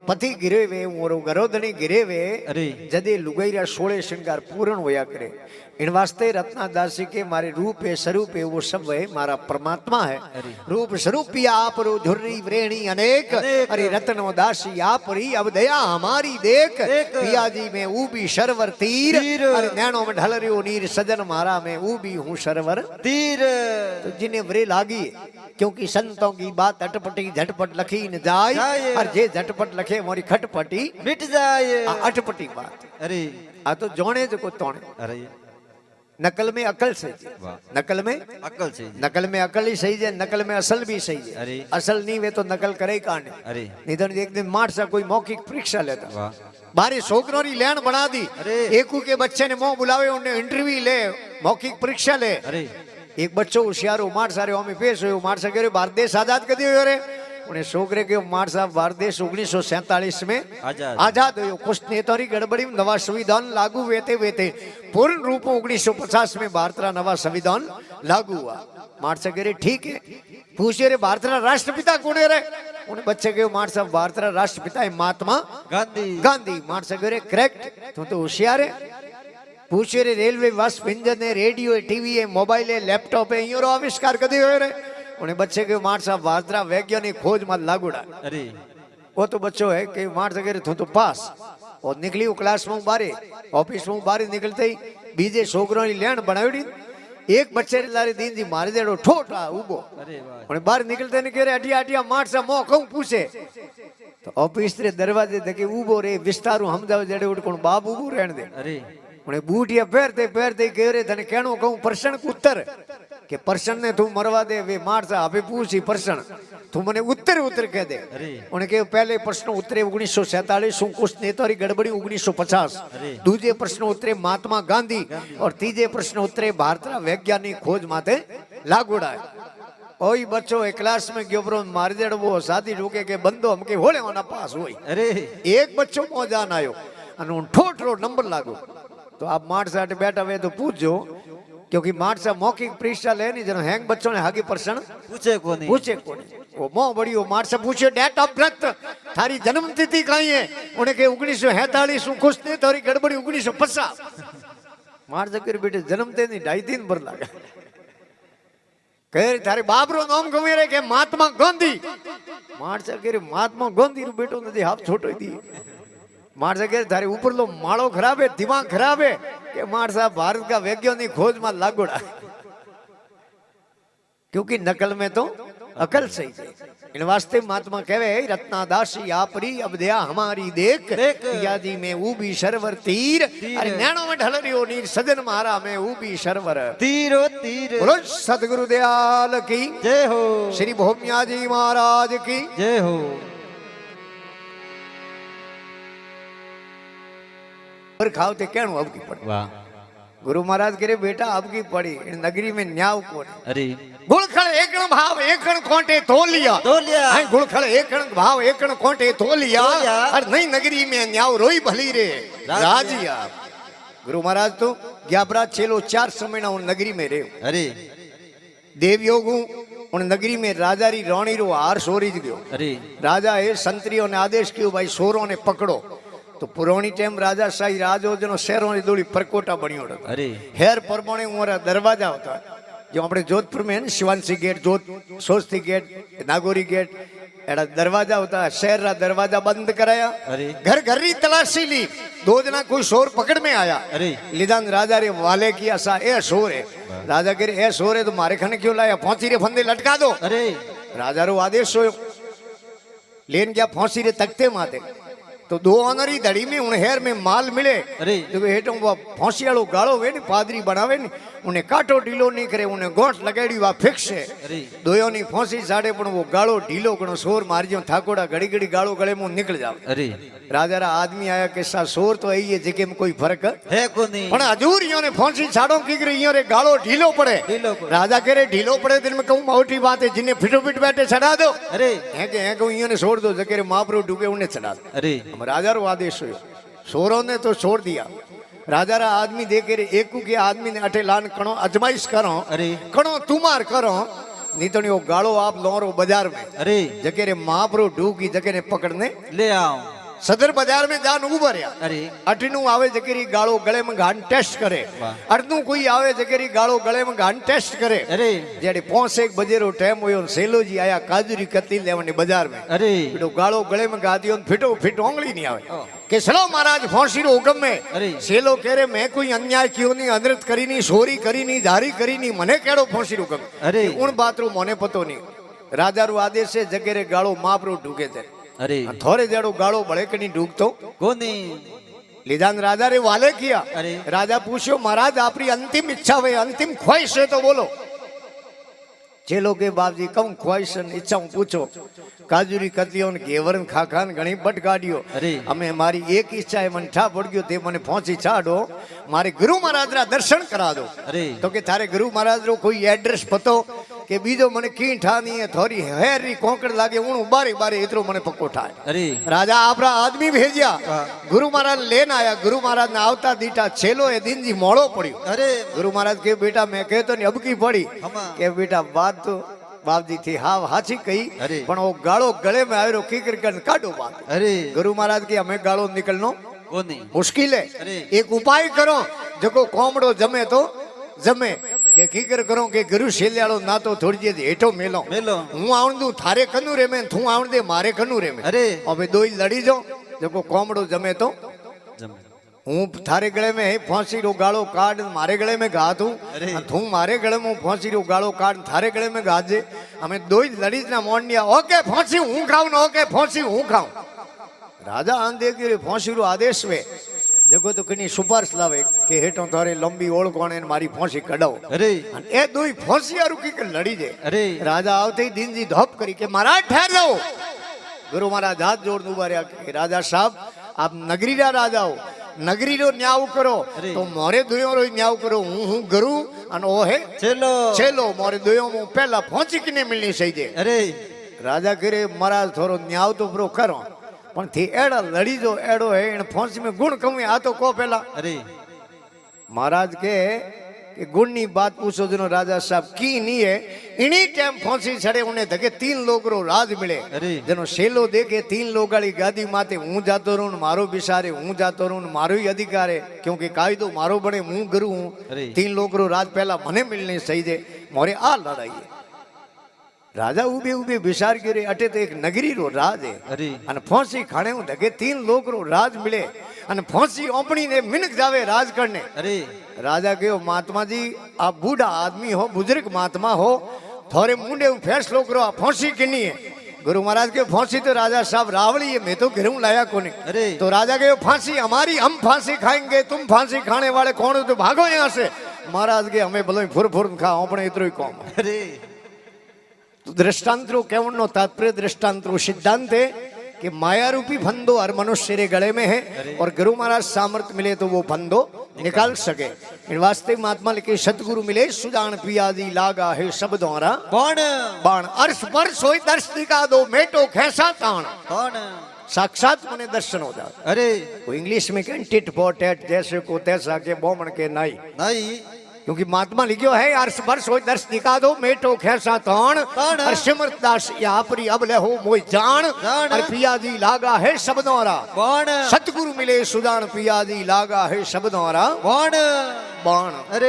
पति गिरे वे मोरो गरोदनी गिरे वे अरे जदे लुगाईरा सोले श्रृंगार पूर्ण होया करे इन वास्ते रत्नादासी के मारे रूप है स्वरूप है वो सब है मारा परमात्मा है रूप स्वरूपी आप रो धुर्री व्रेणी अनेक अरे रत्नो दासी आप री अब दया हमारी देख पिया जी में ऊबी शरवर तीर अरे नैनो में ढल रियो नीर सजन मारा में ऊबी हूँ शरवर तीर। तो जिन्हें व्रे लागी क्योंकि संतों की बात अटपटी झटपट लखी न जाए और जे झटपट लखे मोरी खटपटी मिट जाए अटपटी बात। अरे आ तो जोने जो को तोने अरे नकल में अकल सही है, नकल में अकल से नकल में अकल ही सही है, नकल में असल भी सही है। अरे असल नहीं वे तो नकल करे ही कांड। अरे नहीं तो एक दिन मार सा कोई मौखिक परीक्षा लेता बारी छोकरों की लैंड बना दी एकू के बच्चे ने मुंह बुलावे उन्हें इंटरव्यू ले मौखिक परीक्षा ले। अरे एक बच्चो होशियार मार सारे हमें पेश हो मार सा कह भारत देश आजाद कर दियो रे उन्हें छोकरे के मार साहब भारत देश 1947 में आजाद हो कुछ नेतारी गड़बड़ी में नवा संविधान लागू वेते वेते पूर्ण रूप 1950 में भारत रा नवा संविधान लागू हुआ। मार सा कह ठीक है पूछे रे भारत रा राष्ट्रपिता कौन है रे उन्हें बच्चे के मार साहब भारत रा राष्ट्रपिता है महात्मा गांधी। मार सा कह करेक्ट तू तो होशियार है पूछे रे रेलवे बस इंजन है रेडियो है टीवी है मोबाइल है लैपटॉप है इन आविष्कार कदी हो रे उन्हें बच्चे के मार साहब भारतरा वैज्ञानिक खोज मत लागूड़ा। अरे वो तो बच्चों है कि मार सके तू तो पास और निकली वो क्लास में बारे ऑफिस में बारे निकलते ही बीजे छोकरों की लैंड बनावी एक बच्चे लारे दीन जी मारे देड़ो ठोटा उबो उन्हें बाहर निकलते नहीं कह रहे अटिया अटिया मार सा मोह कहूं पूछे तो ऑफिस रे दरवाजे देखे उबो रे विस्तारू हमदाव जड़े उठ कौन बाप उबो रहने दे। अरे उन्हें बूटिया पैरते पैरते कह रहे थे कहनो कहूं प्रश्न उत्तर के प्रश्न ने तू मरवा दे वे मार सा अभी पूछी प्रश्न तू मने उत्तर उत्तर कह दे। उन्हें कहे पहले प्रश्न उत्तरे 1947 कुछ नेतारी गड़बड़ी 1950 दूजे प्रश्न उत्तरे महात्मा गांधी और तीजे प्रश्न उत्तरे भारत वैज्ञानिक खोज माते लागूड़ा है। ओई बच्चों एक क्लास में गियो मार देड़ वो साथी रोके के बंदो हमके होले होना पास हुई। अरे एक बच्चों मौजान आयो अनु ठोठरो नंबर लागो तो आप मार साथ बैठा हुए तो पूछो क्योंकि मार सा मौखिक परीक्षा ले नहीं जनो हैंग बच्चों ने हागी प्रश्न पूछे कोनी वो मोह बड़ी वो मार सा पूछे डेट ऑफ बर्थ थारी जन्म तिथि कहीं है उन्हें के 1947 खुश थे थारी गड़बड़ी 1950 मार सा कर बेटे जन्म ते नहीं 2.5 दिन भर लगा कह थारे बाप रो नाम गमे रे के महात्मा गांधी मार सा कर महात्मा गांधी रो बेटो ने हाथ छोटो दी मार सा कह थारे ऊपर लो माड़ो खराब है दिमाग खराब है कि मार साहब भारत का वैज्ञानिक खोज में लागूड़ा क्योंकि नकल में तो अकल सही है। इन वास्ते महात्मा कहवे रत्नादासी आपरी अब दया हमारी देख पिया जी में ऊबी शरवर तीर अरे नैनो में ढल रियो नीर सजन मारा में ऊबी शरवर तीरो तीर। बोलो सतगुरु दयाल की जय हो श्री भोमिया जी महाराज की जय हो। पर खाओ ते कहणो अब की पड़ी वाह गुरु महाराज करे बेटा अब की पड़ी नगरी में न्याव कौन। अरे गुलखड़ एकण भाव एकण कोंटे तोलिया हां गुलखड़ एकण भाव एकण कोंटे तोलिया और नई नगरी में न्याव रोई भली रे राजिया। गुरु महाराज तो ग्याबरा चेलो 4 समय ना उन नगरी में रे। अरे देवयोगु उन नगरी में राजा री रानी रो हार सोरी गयो। अरे राजा है संतरियों ने आदेश कियो भाई सोरों ने पकड़ो तो पुरानी टाइम राजा शाही राजो जनो शहरों की दौड़ी परकोटा बनियो। अरे हेर परमाणे उमरा दरवाजा होता जो अपने जोधपुर में है ना Siwanchi gate Sojati gate Nagauri gate एड़ा दरवाजा होता है शहर रा दरवाजा बंद कराया। अरे घर घर री तलाशी ली 2 जना कोई शोर पकड़ में आया। अरे लिदान राजा रे वाले किया सा ए शोर है राजा कह ए शोर है तो मारे खाने क्यों लाया फांसी रे फंदे लटका दो। अरे राजा रो आदेश हो लेन गया फांसी रे तख्ते माते तो 2 ऑनरी धड़ी में उन हेर में माल मिले। अरे जो हेठों वो फांसी वालों गाड़ो वे नी पादरी बनावे नी उन्हें काटो ढीलो नहीं करे उन्हें गोठ लगाड़ी वा फिक्स है। दोयों नी फांसी साड़े पण वो गाड़ो ढीलो कणो शोर मार जो थाकोड़ा घड़ी घड़ी गाड़ो गले में निकल जाओ। अरे राजा रा आदमी आया के सा शोर तो आई है जगह में कोई फर्क है को नहीं पण हजूर इयो ने फांसी साड़ो की करे इयो रे गाड़ो ढीलो पड़े। राजा कह रे ढीलो पड़े दिन में कहूं मोटी बात है जिन्हें फिटो फिट बैठे चढ़ा दो। अरे है को इयो ने छोड़ दो जके रे महाप्रभु डूबे उन्हें चढ़ा दो। अरे राजा रो आदेश हो शोरों ने तो छोड़ दिया राजा रा आदमी देखे रे एकू के आदमी ने अठे लान कणो अजमाइश करो। अरे कणो तुमार करो नहीं तो गाड़ो आप लो बाजार में। अरे जके रे महाप्रभु ढूकी जके ने पकड़ने ले आओ सदर बाजार में जान उभर्या अरे अठनू आवे जकेरी गाड़ो गले में घान टेस्ट करे अठनू कोई आवे जकेरी गाड़ो गले में घान टेस्ट करे अरे जेडे 5-1 बजे रो टाइम होयो सेलो जी आया काजूरी कत्ती लेवनी बाजार में अरे फिटो गाड़ो गले में गादियो फिटो फिट ओंगली नहीं आवे के चलो महाराज फांसी रो हुक्म में अरे सेलो कह रे मैं कोई अन्याय कियो नहीं अनृत करी नहीं चोरी करी नहीं जारी करी नहीं मने केड़ो फांसी रो हुक्म अरे उन बात रो मोने पतो नहीं राजा रो आदेश से जगेरे गाड़ो माप रो ढूके थे अरे थोड़े जड़ो गाड़ो बड़े कनी ढूकतो कोनी लिदान राजा रे वाले किया अरे राजा पूछो महाराज आपरी अंतिम इच्छा वे अंतिम ख्वाहिश है तो बोलो चेलो के बाप जी कम ख्वाहिश इच्छा पूछो काजूरी कतियों घेवरन खाखान घणी बट गाड़ियो अरे हमें मारी एक इच्छा है मन ठा पड़ गयो ते मने फांसी छाड़ो मारे गुरु महाराज रा दर्शन करा दो अरे तो के थारे गुरु महाराज रो कोई एड्रेस पतो के बीजो मने की ठानी है थोड़ी हेरी कोंकड़ लागे उन बारी बारी इतरो मने पक्को ठाए अरे राजा आपरा आदमी भेजिया गुरु महाराज लेन आया गुरु महाराज ने आवता दीटा छेलो ए दिन जी मोड़ो पड़ियो अरे गुरु महाराज के बेटा मैं कहतो नहीं अब की पड़ी हमा। के बेटा बात तो बाप जी थी हाँ हाची कही अरे। पण वो गाड़ो गले में आयो की कर काटो बात अरे गुरु महाराज के हमें गाड़ो निकलनो कोनी मुश्किल है अरे। एक उपाय करो जो कोमड़ो जमे तो जमे के कीकर करो के गुरु शेल्याड़ो ना तो थोड़ी जी हेठो मेलो मेलो हूँ आवन दू थारे कनु रे में तू आवन दे मारे कनु रे में अरे अबे दो ही लड़ी जो जो कोमड़ो जमे तो जम हूँ थारे गले में फांसी रो गाड़ो काट मारे गले में घा तू अरे। तू मारे गले में फांसी रो गाड़ो काट थारे गले में घा जे हमें दो ही लड़ी ना मोड़निया ओके फांसी हूँ खाऊं ना ओके फांसी हूँ खाऊं राजा आन दे के फांसी रो आदेश वे जगो तो कनी सुपारिश लावे के हेठो तारे लंबी ओळ कोणे मारी फांसी कढाओ अरे ए दो ही फांसी रुकी के लड़ी जे अरे राजा आवते ही दिन जी धोप करी के महाराज ठहर जाओ गुरु महाराज हाथ जोड़ उभा रहा के राजा साहब आप नगरी रा राजा हो नगरी रो न्याय करो अरे। तो मोरे दुयो रो न्याय करो हूँ गुरु अन ओ है चलो चलो मोरे दुयो मु पहला फांसी किने मिलनी सही जे अरे राजा करे महाराज थोड़ो न्याय तो प्रो करो पण थी एड़ा लड़ी जो एड़ो है इन फांसी में गुण कमी आ तो को पहला अरे महाराज के गुण नी बात पूछो जनो राजा साहब की नहीं है इन्हीं टाइम फांसी चढ़े उन्हें धके 3 लोग रो राज मिले अरे। जनो सेलो देखे 3 लोग वाली गादी माते हूँ जातो रहूं मारो बिसारे हूँ जातो रहूं मारो ही अधिकार है क्योंकि कायदो मारो बने हूँ गुरु हूँ अरे। 3 लोग रो राज पहला मने मिलने सही जे मोरे आ लड़ाई है राजा उबे उबे विचार करे अटे तो एक नगरी रो राज है अरे अने फांसी खाने हूँ धके 3 लोग रो राज मिले अने फांसी ओपणी ने मिनक जावे राज करने अरे राजा कहो महात्मा जी आप बूढ़ा आदमी हो बुजुर्ग महात्मा हो थोड़े मुंडे फैसलो करो आप फांसी किनी है गुरु महाराज के फांसी तो राजा साहब रावड़ी है मैं तो घिरू लाया कोनी अरे तो राजा के फांसी हमारी हम फांसी खाएंगे तुम फांसी खाने वाले कौन हो तो भागो यहाँ से महाराज के हमें भलो फुर फुर खाओ अपने इतरो ही कौम अरे तो दृष्टांतरो केवनो तात्पर्य दृष्टांतरो सिद्धांत है कि माया रूपी फंदो हर मनुष्य रे गले में है और गुरु महाराज सामर्थ्य मिले तो वो फंदो निकाल सके इन वास्ते महात्मा लिखे सतगुरु मिले सुजान पियादी लागा है सब द्वारा कौन बाण अर्श पर सोई दर्श दिखा दो मेटो खैसा ताण कौन साक्षात मने दर्शन हो जाए अरे वो इंग्लिश में कहते टिट फॉर टैट जैसे को तैसा के बोमण के नाई नहीं क्योंकि महात्मा लिखियो है अर्श पर सोई दर्श दिखा दो मेटो खैसा ताण ताण। और सिमरदास यहाँ पर अब ले हो मोई जान जान। और पियादी लागा है सब द्वारा कौन सतगुरु मिले सुजान पियादी लागा है सब द्वारा कौन बाण अरे